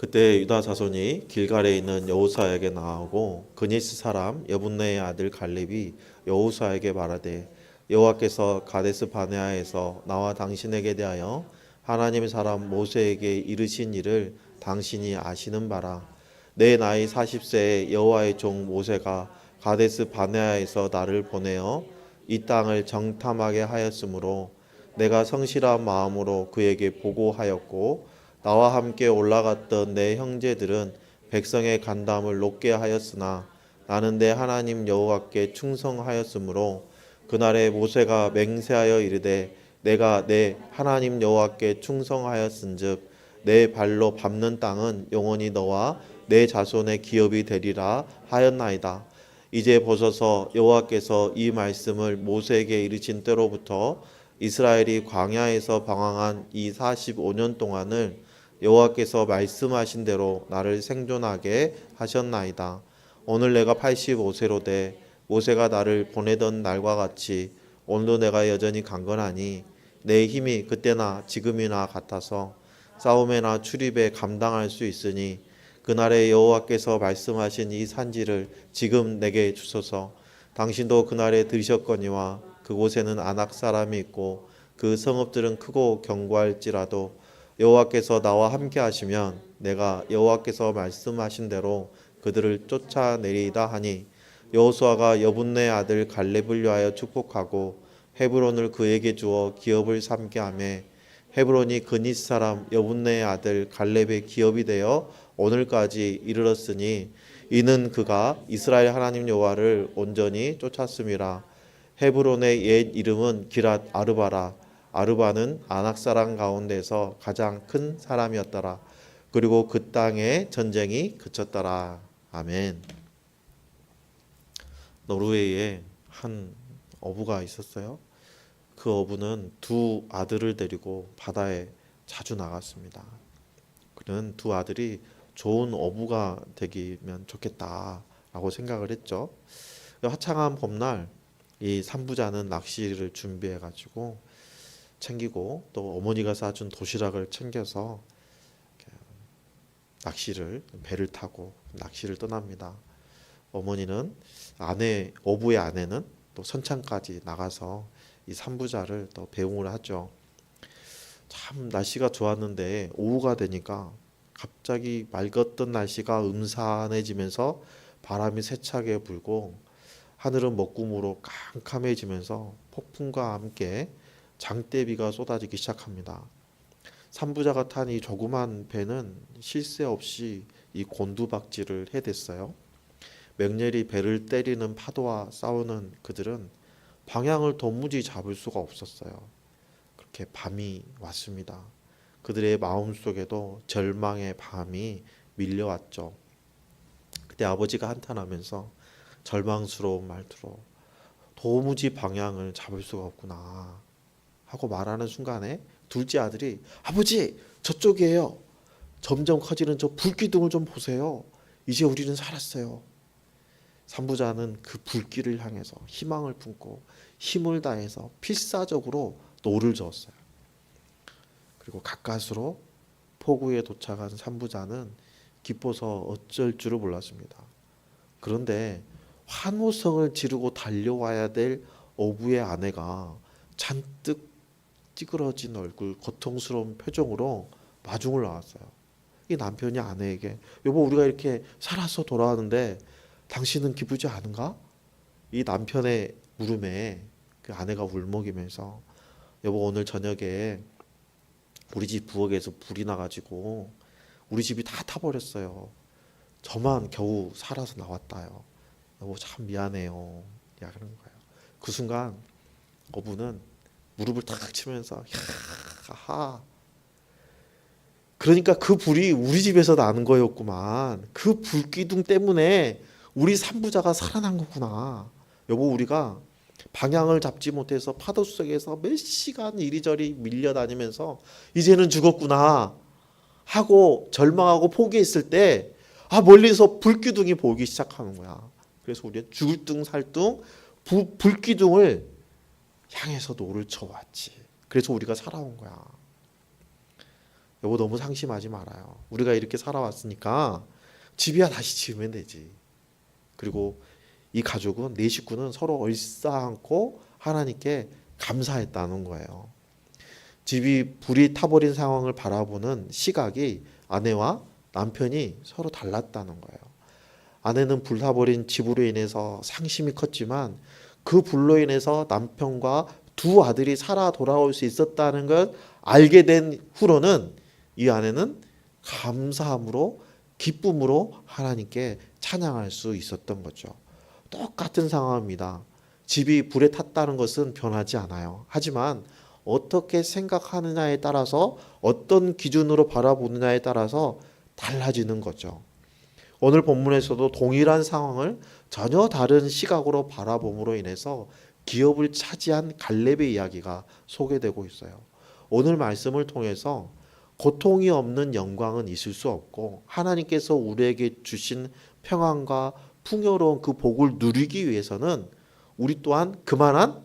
그때 유다 자손이 길갈에 있는 여호수아에게 나아오고 그니스 사람 여분네의 아들 갈렙이 여호수아에게 말하되 여호와께서 가데스 바네아에서 나와 당신에게 대하여 하나님의 사람 모세에게 이르신 일을 당신이 아시는 바라. 내 나이 40세에 여호와의 종 모세가 가데스 바네아에서 나를 보내어 이 땅을 정탐하게 하였으므로 내가 성실한 마음으로 그에게 보고하였고 나와 함께 올라갔던 내 형제들은 백성의 간담을 높게 하였으나 나는 내 하나님 여호와께 충성하였으므로 그날에 모세가 맹세하여 이르되 내가 내 하나님 여호와께 충성하였은즉 내 발로 밟는 땅은 영원히 너와 내 자손의 기업이 되리라 하였나이다. 이제 보소서 여호와께서 이 말씀을 모세에게 이르신 때로부터 이스라엘이 광야에서 방황한 이 45년 동안을 여호와께서 말씀하신 대로 나를 생존하게 하셨나이다. 오늘 내가 85세로 돼 모세가 나를 보내던 날과 같이 오늘도 내가 여전히 강건하니 내 힘이 그때나 지금이나 같아서 싸움에나 출입에 감당할 수 있으니 그날에 여호와께서 말씀하신 이 산지를 지금 내게 주소서. 당신도 그날에 들으셨거니와 그곳에는 아낙 사람이 있고 그 성읍들은 크고 견고할지라도 여호와께서 나와 함께 하시면 내가 여호와께서 말씀하신 대로 그들을 쫓아내리이다 하니 여호수아가 여분네 아들 갈렙을 위하여 축복하고 헤브론을 그에게 주어 기업을 삼게 하매 헤브론이 그니스 사람 여분네의 아들 갈렙의 기업이 되어 오늘까지 이르렀으니 이는 그가 이스라엘 하나님 여호와를 온전히 쫓았음이라. 헤브론의 옛 이름은 기랏 아르바라. 아르바는 아낙 사람 가운데서 가장 큰 사람이었더라. 그리고 그 땅에 전쟁이 그쳤더라. 아멘. 노르웨이에 한 어부가 있었어요. 그 어부는 두 아들을 데리고 바다에 자주 나갔습니다. 그는 두 아들이 좋은 어부가 되기면 좋겠다라고 생각을 했죠. 화창한 봄날 이 산부자는 낚시를 준비해 가지고 챙기고 또 어머니가 싸준 도시락을 챙겨서 낚시를 배를 타고 낚시를 떠납니다. 어머니는 어부의 아내는 또 선창까지 나가서 이 산부자를 또 배웅을 하죠. 참 날씨가 좋았는데 오후가 되니까 갑자기 맑았던 날씨가 음산해지면서 바람이 세차게 불고 하늘은 먹구름으로 캄캄해지면서 폭풍과 함께 장대비가 쏟아지기 시작합니다. 산부자가 탄 이 조그만 배는 쉴 새 없이 이 곤두박질을 해댔어요. 맹렬히 배를 때리는 파도와 싸우는 그들은 방향을 도무지 잡을 수가 없었어요. 그렇게 밤이 왔습니다. 그들의 마음속에도 절망의 밤이 밀려왔죠. 그때 아버지가 한탄하면서 절망스러운 말투로 도무지 방향을 잡을 수가 없구나 하고 말하는 순간에 둘째 아들이 아버지 저쪽이에요. 점점 커지는 저 불기둥을 좀 보세요. 이제 우리는 살았어요. 산부자는 그 불길을 향해서 희망을 품고 힘을 다해서 필사적으로 노를 저었어요. 그리고 가까스로 포구에 도착한 산부자는 기뻐서 어쩔 줄을 몰랐습니다. 그런데 환호성을 지르고 달려와야 될 어부의 아내가 잔뜩 찌그러진 얼굴, 고통스러운 표정으로 마중을 나왔어요. 이 남편이 아내에게 여보 우리가 이렇게 살아서 돌아왔는데 당신은 기쁘지 않은가? 이 남편의 물음에 그 아내가 울먹이면서 여보 오늘 저녁에 우리 집 부엌에서 불이 나가지고 우리 집이 다 타버렸어요. 저만 겨우 살아서 나왔다요. 여보 참 미안해요. 야 그런 거예요. 그 순간 어부는 무릎을 탁 치면서 하하. 그러니까 그 불이 우리 집에서 나는 거였구만. 그 불기둥 때문에 우리 산부자가 살아난 거구나. 여보 우리가 방향을 잡지 못해서 파도 속에서 몇 시간 이리저리 밀려다니면서 이제는 죽었구나 하고 절망하고 포기했을 때 멀리서 불기둥이 보이기 시작하는 거야. 그래서 우리가 죽을 둥 살 둥 불기둥을 향해서 노를 쳐왔지. 그래서 우리가 살아온 거야. 여보 너무 상심하지 말아요. 우리가 이렇게 살아왔으니까 집이야 다시 지으면 되지. 그리고 이 가족은 네 식구는 서로 얼싸안고 하나님께 감사했다는 거예요. 집이 불이 타버린 상황을 바라보는 시각이 아내와 남편이 서로 달랐다는 거예요. 아내는 불타버린 집으로 인해서 상심이 컸지만 그 불로 인해서 남편과 두 아들이 살아 돌아올 수 있었다는 걸 알게 된 후로는 이 아내는 감사함으로 기쁨으로 하나님께 찬양할 수 있었던 거죠. 똑같은 상황입니다. 집이 불에 탔다는 것은 변하지 않아요. 하지만 어떻게 생각하느냐에 따라서 어떤 기준으로 바라보느냐에 따라서 달라지는 거죠. 오늘 본문에서도 동일한 상황을 전혀 다른 시각으로 바라봄으로 인해서 기업을 차지한 갈렙의 이야기가 소개되고 있어요. 오늘 말씀을 통해서 고통이 없는 영광은 있을 수 없고 하나님께서 우리에게 주신 평안과 풍요로운 그 복을 누리기 위해서는 우리 또한 그만한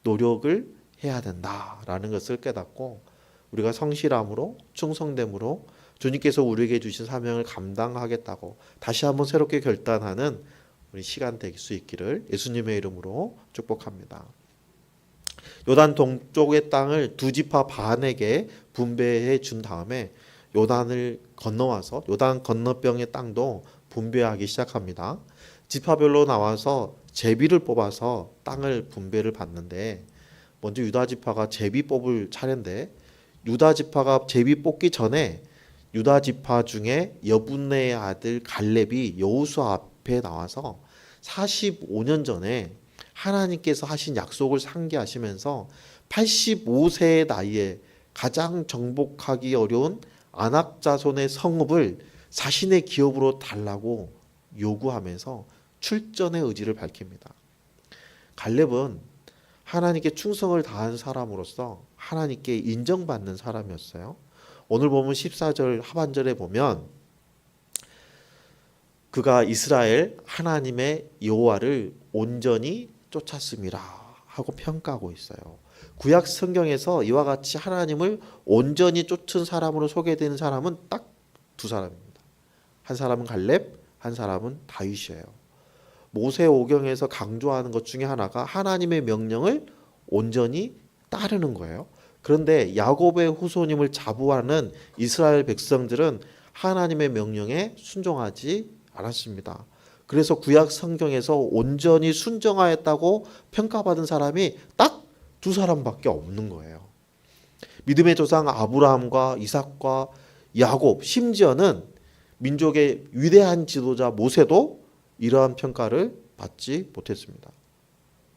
노력을 해야 된다라는 것을 깨닫고 우리가 성실함으로 충성됨으로 주님께서 우리에게 주신 사명을 감당하겠다고 다시 한번 새롭게 결단하는 우리 시간 될 수 있기를 예수님의 이름으로 축복합니다. 요단 동쪽의 땅을 두 지파 반에게 분배해 준 다음에 요단을 건너와서 요단 건너병의 땅도 분배하기 시작합니다. 지파별로 나와서 제비를 뽑아서 땅을 분배를 받는데 먼저 유다 지파가 제비 뽑을 차례인데 유다 지파가 제비 뽑기 전에 유다 지파 중에 여분네의 아들 갈렙이 여호수아 앞에 나와서 45년 전에 하나님께서 하신 약속을 상기하시면서 85세의 나이에 가장 정복하기 어려운 아낙 자손의 성읍을 자신의 기업으로 달라고 요구하면서 출전의 의지를 밝힙니다. 갈렙은 하나님께 충성을 다한 사람으로서 하나님께 인정받는 사람이었어요. 오늘 보면 14절 하반절에 보면 그가 이스라엘 하나님의 여호와를 온전히 쫓았음이라 하고 평가하고 있어요. 구약 성경에서 이와 같이 하나님을 온전히 쫓은 사람으로 소개되는 사람은 딱 두 사람입니다. 한 사람은 갈렙, 한 사람은 다윗이에요. 모세오경에서 강조하는 것 중에 하나가 하나님의 명령을 온전히 따르는 거예요. 그런데 야곱의 후손임을 자부하는 이스라엘 백성들은 하나님의 명령에 순종하지 않았습니다. 그래서 구약 성경에서 온전히 순종하였다고 평가받은 사람이 딱 두 사람밖에 없는 거예요. 믿음의 조상 아브라함과 이삭과 야곱, 심지어는 민족의 위대한 지도자 모세도 이러한 평가를 받지 못했습니다.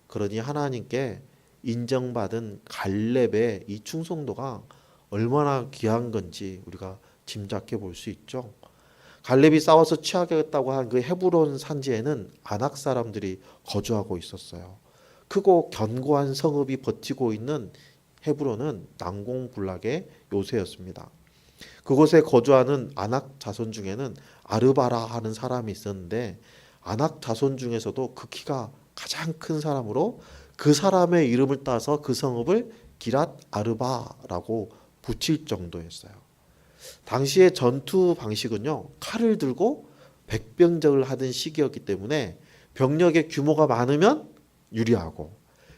그러니 하나님께 인정받은 갈렙의 이 충성도가 얼마나 귀한 건지 우리가 짐작해 볼 수 있죠. 갈렙이 싸워서 취하겠다고 한 그 헤브론 산지에는 아낙 사람들이 거주하고 있었어요. 크고 견고한 성읍이 버티고 있는 헤브론은 난공불락의 요새였습니다. 그곳에 거주하는 아낙 자손 중에는 아르바라 하는 사람이 있었는데 아낙 자손 중에서도 그 키가 가장 큰 사람으로 그 사람의 이름을 따서 그 성읍을 기랏 아르바라고 붙일 정도였어요. 당시의 전투 방식은요, 칼을 들고 백병전을 하던 시기였기 때문에 병력의 규모가 많으면 유리하고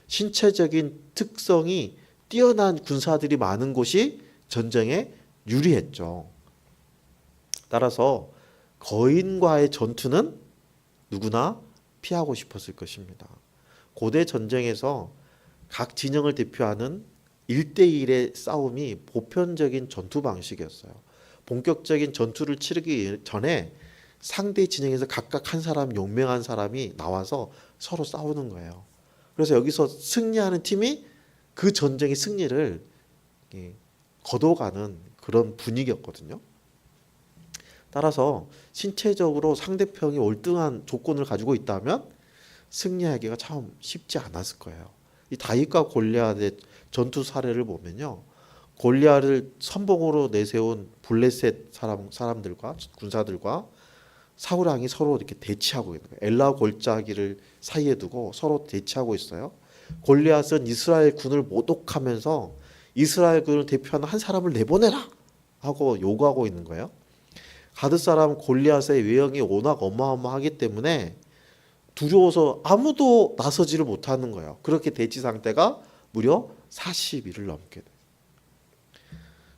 신체적인 특성이 뛰어난 군사들이 많은 곳이 전쟁에 유리했죠. 따라서 거인과의 전투는 누구나 피하고 싶었을 것입니다. 고대 전쟁에서 각 진영을 대표하는 1대1의 싸움이 보편적인 전투 방식이었어요. 본격적인 전투를 치르기 전에 상대 진영에서 각각 한 사람, 용맹한 사람이 나와서 서로 싸우는 거예요. 그래서 여기서 승리하는 팀이 그 전쟁의 승리를 거둬가는 그런 분위기였거든요. 따라서 신체적으로 상대편이 월등한 조건을 가지고 있다면 승리하기가 참 쉽지 않았을 거예요. 이 다윗과 골리앗의 전투 사례를 보면요, 골리앗을 선봉으로 내세운 블레셋 사람들과 군사들과 사울 왕이 서로 이렇게 대치하고 있는 거예요. 엘라 골짜기를 사이에 두고 서로 대치하고 있어요. 골리앗은 이스라엘 군을 모독하면서 이스라엘 군을 대표하는 한 사람을 내보내라 하고 요구하고 있는 거예요. 가드 사람 골리앗의 외형이 워낙 어마어마하기 때문에 두려워서 아무도 나서지를 못하는 거예요. 그렇게 대치 상태가 무려 40일을 넘게 돼요.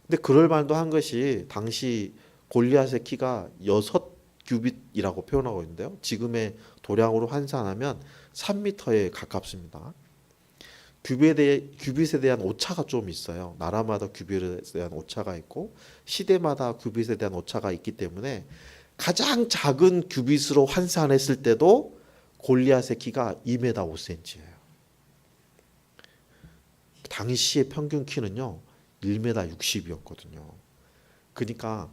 근데 그럴 만도 한 것이 당시 골리앗의 키가 6규빗이라고 표현하고 있는데요. 지금의 도량으로 환산하면 3m에 가깝습니다. 규빗에 대한 오차가 좀 있어요. 나라마다 규빗에 대한 오차가 있고 시대마다 규빗에 대한 오차가 있기 때문에 가장 작은 규빗으로 환산했을 때도 골리앗의 키가 2m 5cm예요. 당시의 평균 키는요 1m 60이었거든요. 그러니까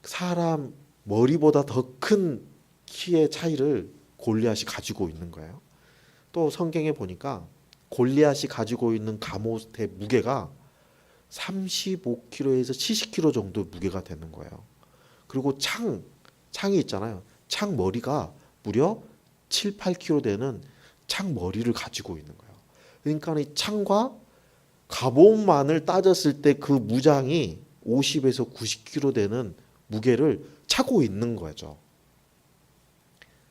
사람 머리보다 더 큰 키의 차이를 골리앗이 가지고 있는 거예요. 또 성경에 보니까 골리앗이 가지고 있는 갑옷의 무게가 35kg에서 70kg 정도 무게가 되는 거예요. 그리고 창이 있잖아요. 창 머리가 무려 7, 8kg 되는 창 머리를 가지고 있는 거예요. 그러니까 이 창과 갑옷만을 따졌을 때 그 무장이 50에서 90kg 되는 무게를 차고 있는 거죠.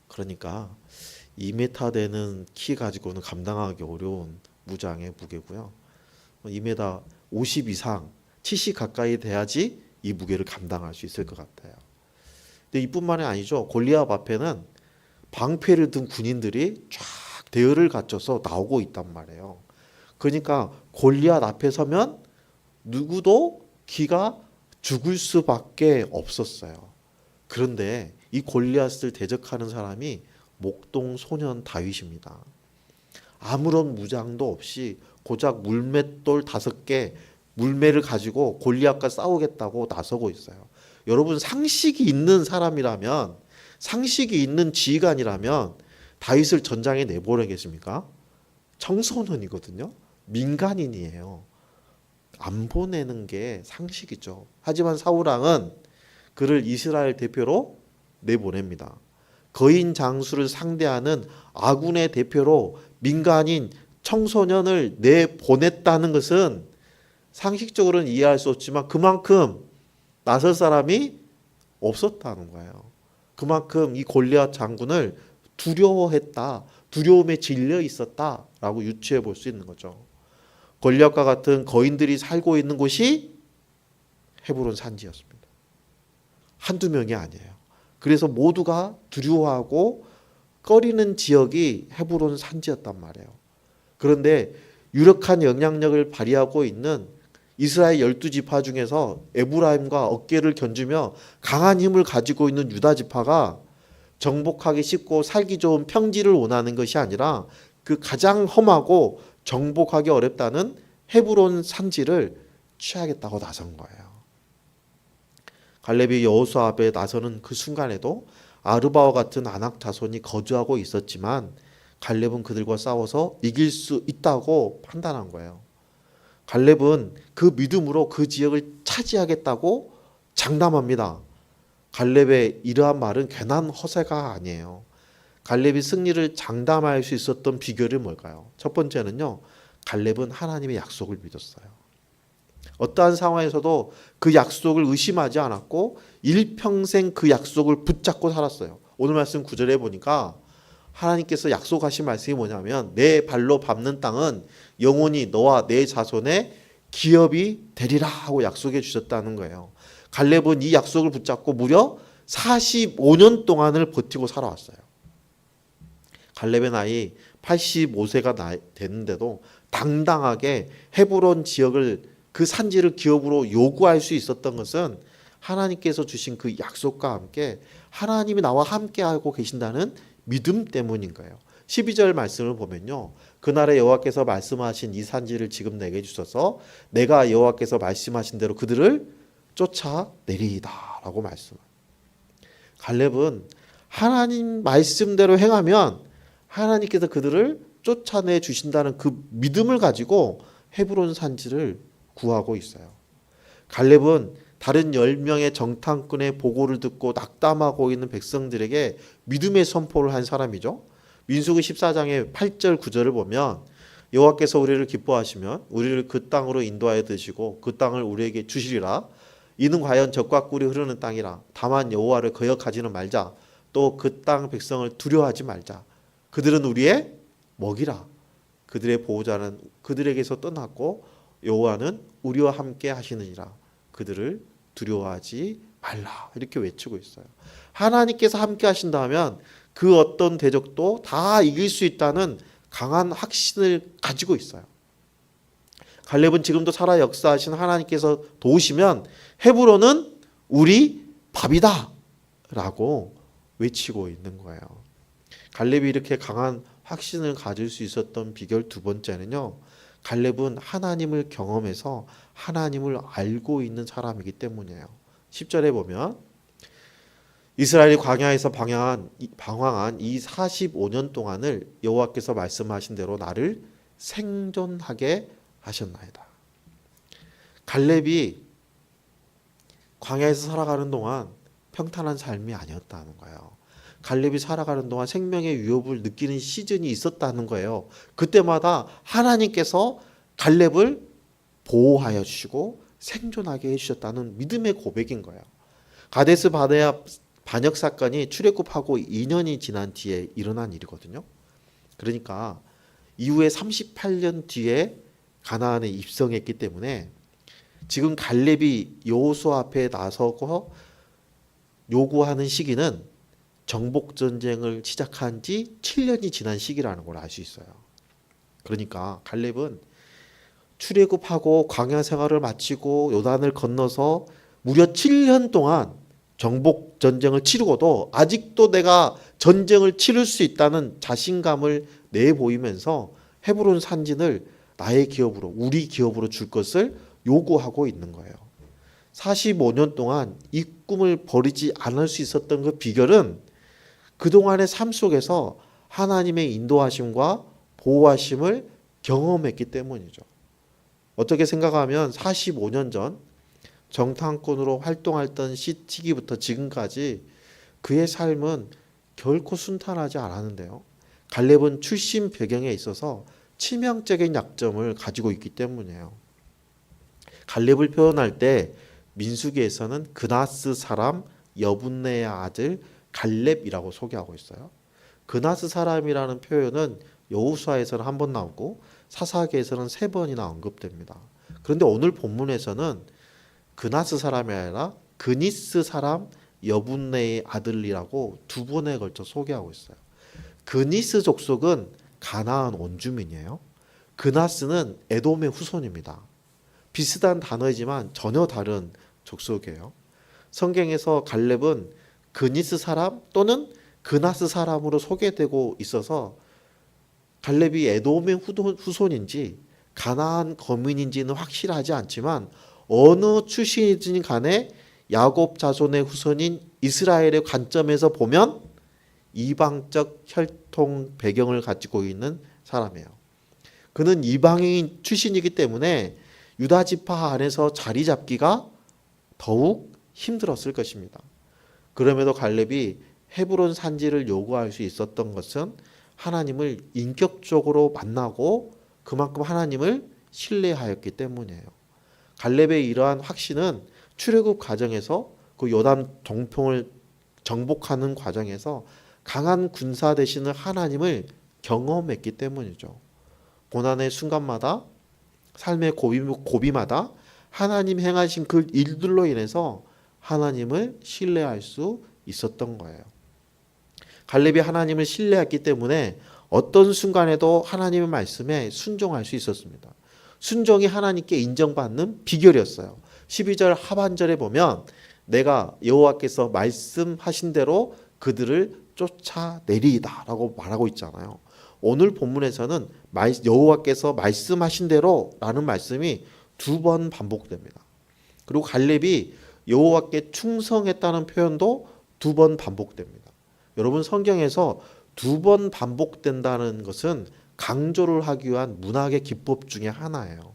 그러니까 2m 되는 키 가지고는 감당하기 어려운 무장의 무게고요. 2m 50 이상, 70 가까이 돼야지 이 무게를 감당할 수 있을 것 같아요. 근데 이뿐만이 아니죠. 골리앗 앞에는 방패를 든 군인들이 쫙 대열을 갖춰서 나오고 있단 말이에요. 그러니까 골리앗 앞에 서면 누구도 기가 죽을 수밖에 없었어요. 그런데 이 골리앗을 대적하는 사람이 목동 소년 다윗입니다. 아무런 무장도 없이 고작 물맷돌 5개 물매를 가지고 골리앗과 싸우겠다고 나서고 있어요. 여러분 상식이 있는 사람이라면 상식이 있는 지휘관이라면 다윗을 전장에 내보내겠습니까? 청소년이거든요. 민간인이에요. 안 보내는 게 상식이죠. 하지만 사울왕은 그를 이스라엘 대표로 내보냅니다. 거인 장수를 상대하는 아군의 대표로 민간인 청소년을 내보냈다는 것은 상식적으로는 이해할 수 없지만 그만큼 나설 사람이 없었다는 거예요. 그만큼 이 골리앗 장군을 두려워했다, 두려움에 질려 있었다라고 유추해 볼 수 있는 거죠. 골리앗과 같은 거인들이 살고 있는 곳이 헤브론 산지였습니다. 한두 명이 아니에요. 그래서 모두가 두려워하고 꺼리는 지역이 헤브론 산지였단 말이에요. 그런데 유력한 영향력을 발휘하고 있는 이스라엘 12지파 중에서 에브라임과 어깨를 견주며 강한 힘을 가지고 있는 유다 지파가 정복하기 쉽고 살기 좋은 평지를 원하는 것이 아니라 그 가장 험하고 정복하기 어렵다는 헤브론 산지를 취하겠다고 나선 거예요. 갈렙이 여호수아 앞에 나서는 그 순간에도 아르바와 같은 아낙 자손이 거주하고 있었지만 갈렙은 그들과 싸워서 이길 수 있다고 판단한 거예요. 갈렙은 그 믿음으로 그 지역을 차지하겠다고 장담합니다. 갈렙의 이러한 말은 괜한 허세가 아니에요. 갈렙이 승리를 장담할 수 있었던 비결이 뭘까요? 첫 번째는요. 갈렙은 하나님의 약속을 믿었어요. 어떠한 상황에서도 그 약속을 의심하지 않았고 일평생 그 약속을 붙잡고 살았어요. 오늘 말씀 9절에 보니까 하나님께서 약속하신 말씀이 뭐냐면 내 발로 밟는 땅은 영원히 너와 내 자손의 기업이 되리라 하고 약속해 주셨다는 거예요. 갈렙은 이 약속을 붙잡고 무려 45년 동안을 버티고 살아왔어요. 갈렙의 나이 85세가 됐는데도 당당하게 헤브론 지역을 그 산지를 기업으로 요구할 수 있었던 것은 하나님께서 주신 그 약속과 함께 하나님이 나와 함께하고 계신다는 믿음 때문인 거예요. 12절 말씀을 보면요. 그날에 여호와께서 말씀하신 이 산지를 지금 내게 주셔서 내가 여호와께서 말씀하신 대로 그들을 쫓아내리이다 라고 말씀합니다. 갈렙은 하나님 말씀대로 행하면 하나님께서 그들을 쫓아내 주신다는 그 믿음을 가지고 헤브론 산지를 구하고 있어요. 갈렙은 다른 10명의 정탐꾼의 보고를 듣고 낙담하고 있는 백성들에게 믿음의 선포를 한 사람이죠. 민수기 14장의 8절 9절을 보면 여호와께서 우리를 기뻐하시면 우리를 그 땅으로 인도하여 드시고 그 땅을 우리에게 주시리라. 이는 과연 젖과 꿀이 흐르는 땅이라. 다만 여호와를 거역하지는 말자. 또 그 땅 백성을 두려워하지 말자. 그들은 우리의 먹이라. 그들의 보호자는 그들에게서 떠났고 여호와는 우리와 함께 하시느니라. 그들을 두려워하지 말라. 이렇게 외치고 있어요. 하나님께서 함께 하신다면 그 어떤 대적도 다 이길 수 있다는 강한 확신을 가지고 있어요. 갈렙은 지금도 살아 역사하신 하나님께서 도우시면 헤브론은 우리 밥이다 라고 외치고 있는 거예요. 갈렙이 이렇게 강한 확신을 가질 수 있었던 비결 두 번째는요, 갈렙은 하나님을 경험해서 하나님을 알고 있는 사람이기 때문이에요. 10절에 보면 이스라엘이 광야에서 방황한 이 45년 동안을 여호와께서 말씀하신 대로 나를 생존하게 하셨나이다. 갈렙이 광야에서 살아가는 동안 평탄한 삶이 아니었다는 거예요. 갈렙이 살아가는 동안 생명의 위협을 느끼는 시즌이 있었다는 거예요. 그때마다 하나님께서 갈렙을 보호하여 주시고 생존하게 해주셨다는 믿음의 고백인 거예요. 가데스 바네아 반역 사건이 출애굽하고 2년이 지난 뒤에 일어난 일이거든요. 그러니까 이후에 38년 뒤에 가나안에 입성했기 때문에 지금 갈렙이 여호수아 앞에 나서고 요구하는 시기는 정복 전쟁을 시작한 지 7년이 지난 시기라는 걸 알 수 있어요. 그러니까 갈렙은 출애굽하고 광야 생활을 마치고 요단을 건너서 무려 7년 동안 정복 전쟁을 치르고도 아직도 내가 전쟁을 치를 수 있다는 자신감을 내보이면서 헤브론 산진을 나의 기업으로, 우리 기업으로 줄 것을 요구하고 있는 거예요. 45년 동안 이 꿈을 버리지 않을 수 있었던 그 비결은 그동안의 삶 속에서 하나님의 인도하심과 보호하심을 경험했기 때문이죠. 어떻게 생각하면 45년 전 정탐꾼으로 활동했던 시기부터 지금까지 그의 삶은 결코 순탄하지 않았는데요. 갈렙은 출신 배경에 있어서 치명적인 약점을 가지고 있기 때문이에요. 갈렙을 표현할 때 민수기에서는 그나스 사람 여분네의 아들 갈렙이라고 소개하고 있어요. 그나스 사람이라는 표현은 여호수아에서는 한 번 나오고 사사기에서는 3번이나 언급됩니다. 그런데 오늘 본문에서는 그나스 사람이 아니라 그니스 사람 여분네의 아들이라고 2번에 걸쳐 소개하고 있어요. 그니스 족속은 가나안 원주민이에요. 그나스는 에돔의 후손입니다. 비슷한 단어이지만 전혀 다른 족속이에요. 성경에서 갈렙은 그니스 사람 또는 그나스 사람으로 소개되고 있어서 갈렙이 에돔의 후손인지 가나안 거민인지는 확실하지 않지만 어느 출신이든 간에 야곱 자손의 후손인 이스라엘의 관점에서 보면 이방적 혈통 배경을 가지고 있는 사람이에요. 그는 이방인 출신이기 때문에 유다 지파 안에서 자리 잡기가 더욱 힘들었을 것입니다. 그럼에도 갈렙이 헤브론 산지를 요구할 수 있었던 것은 하나님을 인격적으로 만나고 그만큼 하나님을 신뢰하였기 때문이에요. 갈렙의 이러한 확신은 출애굽 과정에서 그 요단 동평을 정복하는 과정에서 강한 군사 되시는 하나님을 경험했기 때문이죠. 고난의 순간마다 삶의 고비마다 하나님 행하신 그 일들로 인해서 하나님을 신뢰할 수 있었던 거예요. 갈렙이 하나님을 신뢰했기 때문에 어떤 순간에도 하나님의 말씀에 순종할 수 있었습니다. 순종이 하나님께 인정받는 비결이었어요. 12절 하반절에 보면 내가 여호와께서 말씀하신 대로 그들을 쫓아내리이다 라고 말하고 있잖아요. 오늘 본문에서는 여호와께서 말씀하신 대로 라는 말씀이 2번 반복됩니다. 그리고 갈렙이 여호와께 충성했다는 표현도 2번 반복됩니다. 여러분, 성경에서 2번 반복된다는 것은 강조를 하기 위한 문학의 기법 중에 하나예요.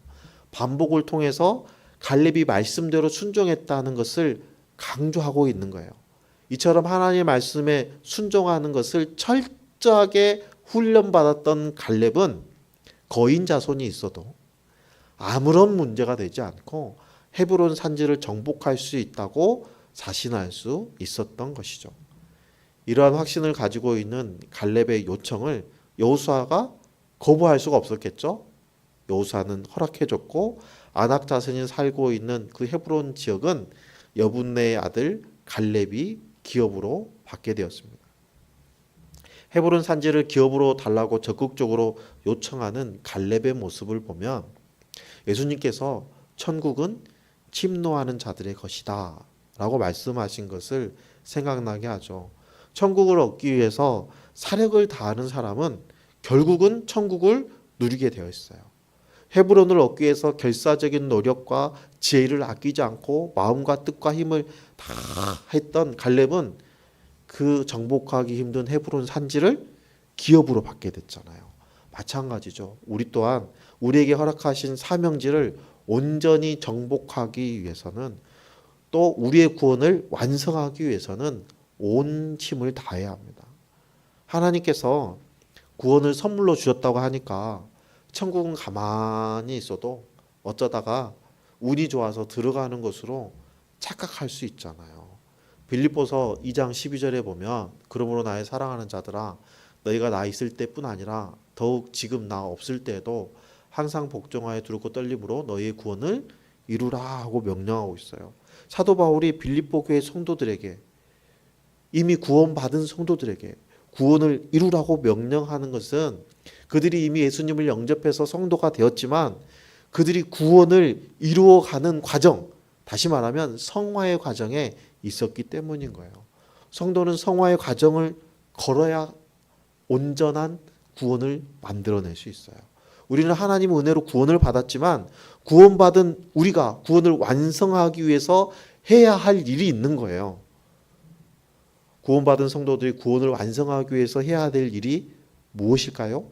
반복을 통해서 갈렙이 말씀대로 순종했다는 것을 강조하고 있는 거예요. 이처럼 하나님의 말씀에 순종하는 것을 철저하게 훈련받았던 갈렙은 거인 자손이 있어도 아무런 문제가 되지 않고 헤브론 산지를 정복할 수 있다고 자신할 수 있었던 것이죠. 이러한 확신을 가지고 있는 갈렙의 요청을 여호수아가 거부할 수가 없었겠죠. 여호수아는 허락해줬고 아낙 자손이 살고 있는 그 헤브론 지역은 여분네의 아들 갈렙이 기업으로 받게 되었습니다. 헤브론 산지를 기업으로 달라고 적극적으로 요청하는 갈렙의 모습을 보면 예수님께서 천국은 침노하는 자들의 것이다 라고 말씀하신 것을 생각나게 하죠. 천국을 얻기 위해서 사력을 다하는 사람은 결국은 천국을 누리게 되어 있어요. 헤브론을 얻기 위해서 결사적인 노력과 지혜를 아끼지 않고 마음과 뜻과 힘을 다 했던 갈렙은 그 정복하기 힘든 헤브론 산지를 기업으로 받게 됐잖아요. 마찬가지죠. 우리 또한 우리에게 허락하신 사명지를 온전히 정복하기 위해서는 또 우리의 구원을 완성하기 위해서는 온 힘을 다해야 합니다. 하나님께서 구원을 선물로 주셨다고 하니까 천국은 가만히 있어도 어쩌다가 운이 좋아서 들어가는 것으로 착각할 수 있잖아요. 빌립보서 2장 12절에 보면 그러므로 나의 사랑하는 자들아 너희가 나 있을 때뿐 아니라 더욱 지금 나 없을 때에도 항상 복종하여 두렵고 떨림으로 너희의 구원을 이루라 하고 명령하고 있어요. 사도 바울이 빌립보 교회 성도들에게 이미 구원받은 성도들에게 구원을 이루라고 명령하는 것은 그들이 이미 예수님을 영접해서 성도가 되었지만 그들이 구원을 이루어가는 과정, 다시 말하면 성화의 과정에 있었기 때문인 거예요. 성도는 성화의 과정을 걸어야 온전한 구원을 만들어낼 수 있어요. 우리는 하나님의 은혜로 구원을 받았지만 구원받은 우리가 구원을 완성하기 위해서 해야 할 일이 있는 거예요. 구원받은 성도들이 구원을 완성하기 위해서 해야 될 일이 무엇일까요?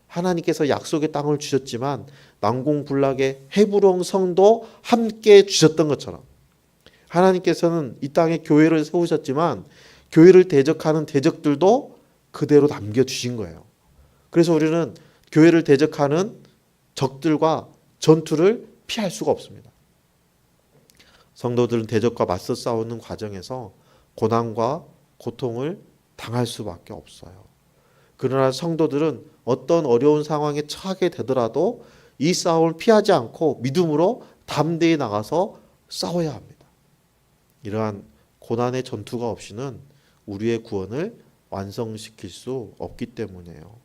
하나님께서 약속의 땅을 주셨지만 난공불락의 헤브론 성도 함께 주셨던 것처럼 하나님께서는 이 땅에 교회를 세우셨지만 교회를 대적하는 대적들도 그대로 남겨주신 거예요. 그래서 우리는 교회를 대적하는 적들과 전투를 피할 수가 없습니다. 성도들은 대적과 맞서 싸우는 과정에서 고난과 고통을 당할 수밖에 없어요. 그러나 성도들은 어떤 어려운 상황에 처하게 되더라도 이 싸움을 피하지 않고 믿음으로 담대히 나가서 싸워야 합니다. 이러한 고난의 전투가 없이는 우리의 구원을 완성시킬 수 없기 때문이에요.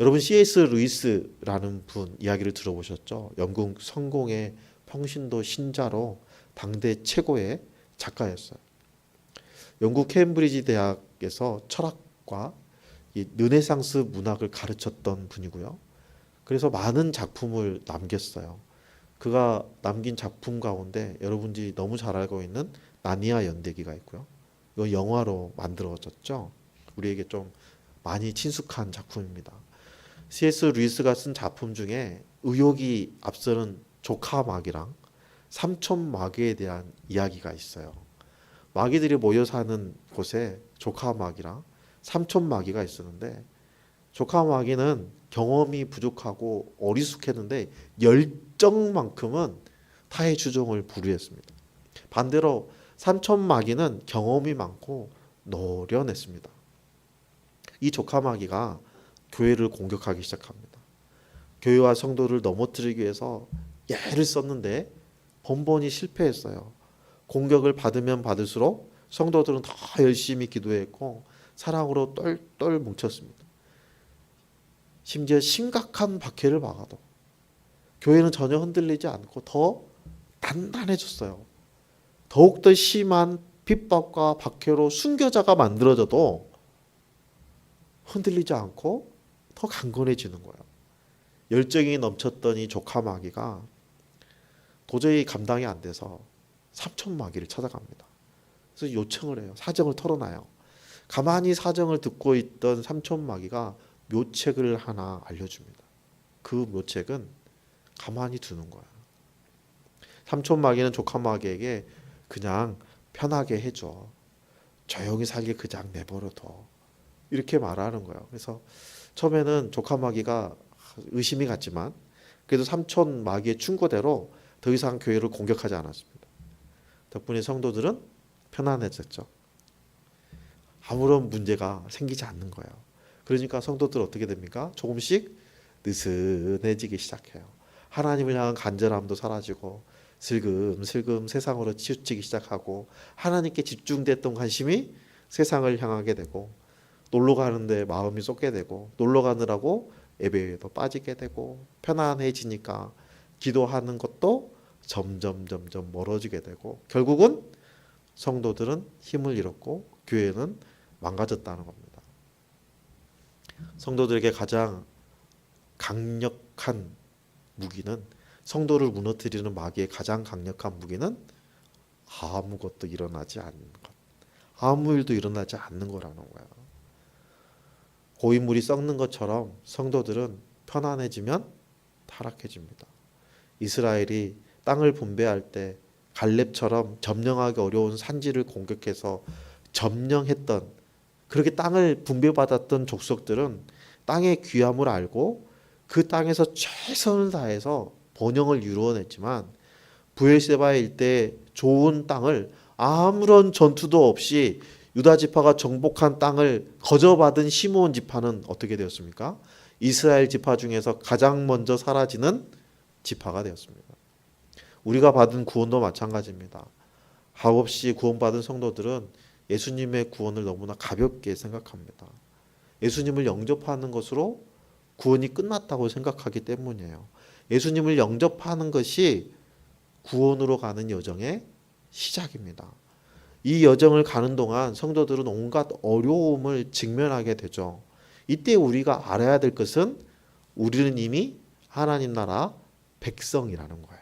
여러분 C.S. 루이스라는 분 이야기를 들어보셨죠? 영국 성공의 평신도 신자로 당대 최고의 작가였어요. 영국 케임브리지 대학에서 철학과 르네상스 문학을 가르쳤던 분이고요. 그래서 많은 작품을 남겼어요. 그가 남긴 작품 가운데 여러분들이 너무 잘 알고 있는 나니아 연대기가 있고요. 이거 영화로 만들어졌죠. 우리에게 좀 많이 친숙한 작품입니다. C.S. 루이스가 쓴 작품 중에 의욕이 앞서는 조카마귀랑 삼촌마귀에 대한 이야기가 있어요. 마귀들이 모여 사는 곳에 조카마귀랑 삼촌마귀가 있었는데 조카마귀는 경험이 부족하고 어리숙했는데 열정만큼은 타의 주종을 부류했습니다. 반대로 삼촌마귀는 경험이 많고 노련했습니다. 이 조카마귀가 교회를 공격하기 시작합니다. 교회와 성도를 넘어뜨리기 위해서 애를 썼는데 번번이 실패했어요. 공격을 받으면 받을수록 성도들은 더 열심히 기도했고 사랑으로 똘똘 뭉쳤습니다. 심지어 심각한 박해를 받아도 교회는 전혀 흔들리지 않고 더 단단해졌어요. 더욱더 심한 핍박과 박해로 순교자가 만들어져도 흔들리지 않고 더 강건해지는 거예요. 열정이 넘쳤던 이 조카마귀가 도저히 감당이 안 돼서 삼촌마귀를 찾아갑니다. 그래서 요청을 해요. 사정을 털어놔요. 가만히 사정을 듣고 있던 삼촌마귀가 묘책을 하나 알려줍니다. 그 묘책은 가만히 두는 거야. 삼촌마귀는 조카마귀에게 그냥 편하게 해줘. 조용히 살게 그냥 내버려둬. 이렇게 말하는 거예요. 그래서 처음에는 조카마귀가 의심이 갔지만 그래도 삼촌마귀의 충고대로 더 이상 교회를 공격하지 않았습니다. 덕분에 성도들은 편안해졌죠. 아무런 문제가 생기지 않는 거예요. 그러니까 성도들 어떻게 됩니까? 조금씩 느슨해지기 시작해요. 하나님을 향한 간절함도 사라지고 슬금슬금 세상으로 치우치기 시작하고 하나님께 집중됐던 관심이 세상을 향하게 되고 놀러 가는데 마음이 쏟게 되고 놀러 가느라고 예배에도 빠지게 되고 편안해지니까 기도하는 것도 점점 멀어지게 되고 결국은 성도들은 힘을 잃었고 교회는 망가졌다는 겁니다. 성도들에게 가장 강력한 무기는 성도를 무너뜨리는 마귀의 가장 강력한 무기는 아무것도 일어나지 않는 것. 아무 일도 일어나지 않는 거라는 거야. 고인물이 썩는 것처럼 성도들은 편안해지면 타락해집니다. 이스라엘이 땅을 분배할 때 갈렙처럼 점령하기 어려운 산지를 공격해서 점령했던 그렇게 땅을 분배받았던 족속들은 땅의 귀함을 알고 그 땅에서 최선을 다해서 번영을 이루어냈지만 브엘세바 일대의 좋은 땅을 아무런 전투도 없이 유다 지파가 정복한 땅을 거저받은 시므온 지파는 어떻게 되었습니까? 이스라엘 지파 중에서 가장 먼저 사라지는 지파가 되었습니다. 우리가 받은 구원도 마찬가지입니다. 값없이 구원받은 성도들은 예수님의 구원을 너무나 가볍게 생각합니다. 예수님을 영접하는 것으로 구원이 끝났다고 생각하기 때문이에요. 예수님을 영접하는 것이 구원으로 가는 여정의 시작입니다. 이 여정을 가는 동안 성도들은 온갖 어려움을 직면하게 되죠. 이때 우리가 알아야 될 것은 우리는 이미 하나님 나라 백성이라는 거예요.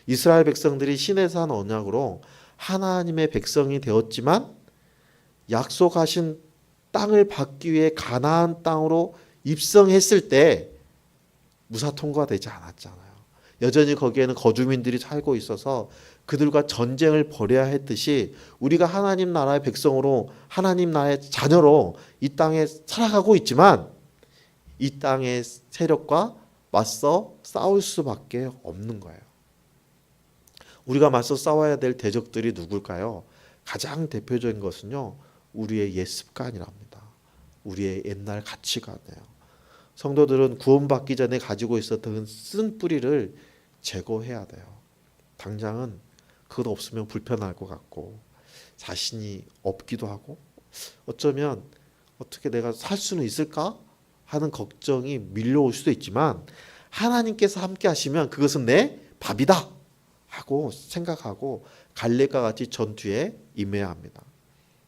이스라엘 백성들이 신의 산 언약으로 하나님의 백성이 되었지만 약속하신 땅을 받기 위해 가나안 땅으로 입성했을 때 무사 통과되지 않았잖아요. 여전히 거기에는 거주민들이 살고 있어서 그들과 전쟁을 벌여야 했듯이 우리가 하나님 나라의 백성으로 하나님 나라의 자녀로 이 땅에 살아가고 있지만 이 땅의 세력과 맞서 싸울 수밖에 없는 거예요. 우리가 맞서 싸워야 될 대적들이 누굴까요? 가장 대표적인 것은요, 우리의 옛 습관이랍니다. 우리의 옛날 가치관이에요. 성도들은 구원받기 전에 가지고 있었던 쓴 뿌리를 제거해야 돼요. 당장은 그것 없으면 불편할 것 같고 자신이 없기도 하고 어쩌면 어떻게 내가 살 수는 있을까 하는 걱정이 밀려올 수도 있지만 하나님께서 함께 하시면 그것은 내 밥이다 하고 생각하고 갈렙과 같이 전투에 임해야 합니다.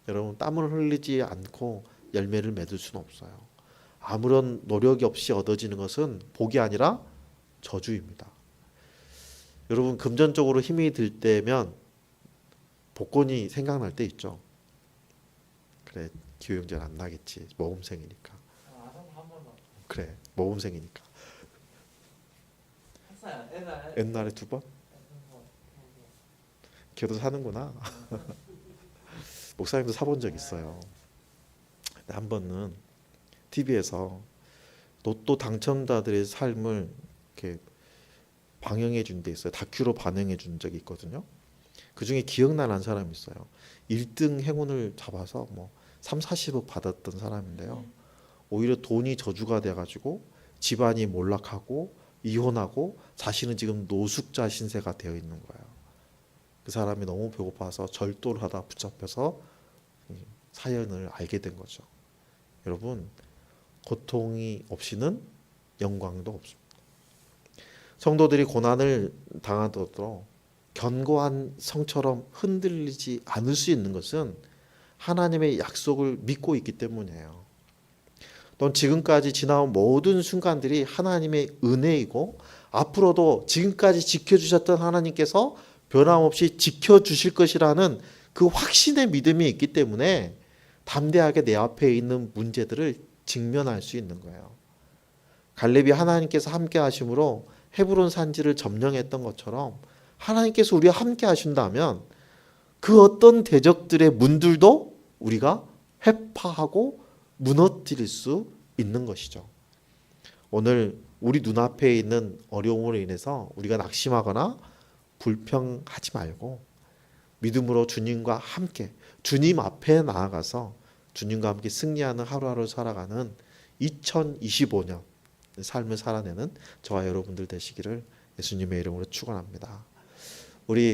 여러분, 땀을 흘리지 않고 열매를 맺을 수는 없어요. 아무런 노력이 없이 얻어지는 것은 복이 아니라 저주입니다. 여러분, 금전적으로 힘이 들 때면 복권이 생각날 때 있죠. 그래, 기후형제는 안 나겠지. 모범생이니까. 그래, 모범생이니까. 옛날에 2번? 걔도 사는구나. 목사님도 사본 적 있어요. 한 번은 TV에서 로또 당첨자들의 삶을 이렇게 방영해 준 데 있어요. 다큐로 반영해 준 적이 있거든요. 그 중에 기억나는 사람이 있어요. 1등 행운을 잡아서 뭐 3, 40억 받았던 사람인데요. 오히려 돈이 저주가 돼가지고 집안이 몰락하고 이혼하고 자신은 지금 노숙자 신세가 되어 있는 거예요. 그 사람이 너무 배고파서 절도를 하다 붙잡혀서 사연을 알게 된 거죠. 여러분, 고통이 없이는 영광도 없습니다. 성도들이 고난을 당하더라도 견고한 성처럼 흔들리지 않을 수 있는 것은 하나님의 약속을 믿고 있기 때문이에요. 또 지금까지 지나온 모든 순간들이 하나님의 은혜이고 앞으로도 지금까지 지켜주셨던 하나님께서 변함없이 지켜주실 것이라는 그 확신의 믿음이 있기 때문에 담대하게 내 앞에 있는 문제들을 직면할 수 있는 거예요. 갈렙이 하나님께서 함께 하심으로 헤브론 산지를 점령했던 것처럼 하나님께서 우리와 함께 하신다면 그 어떤 대적들의 문들도 우리가 회파하고 무너뜨릴 수 있는 것이죠. 오늘 우리 눈앞에 있는 어려움으로 인해서 우리가 낙심하거나 불평하지 말고 믿음으로 주님과 함께 주님 앞에 나아가서 주님과 함께 승리하는 하루하루 살아가는 2025년 삶을 살아내는 저와 여러분들 되시기를 예수님의 이름으로 축원합니다. 우리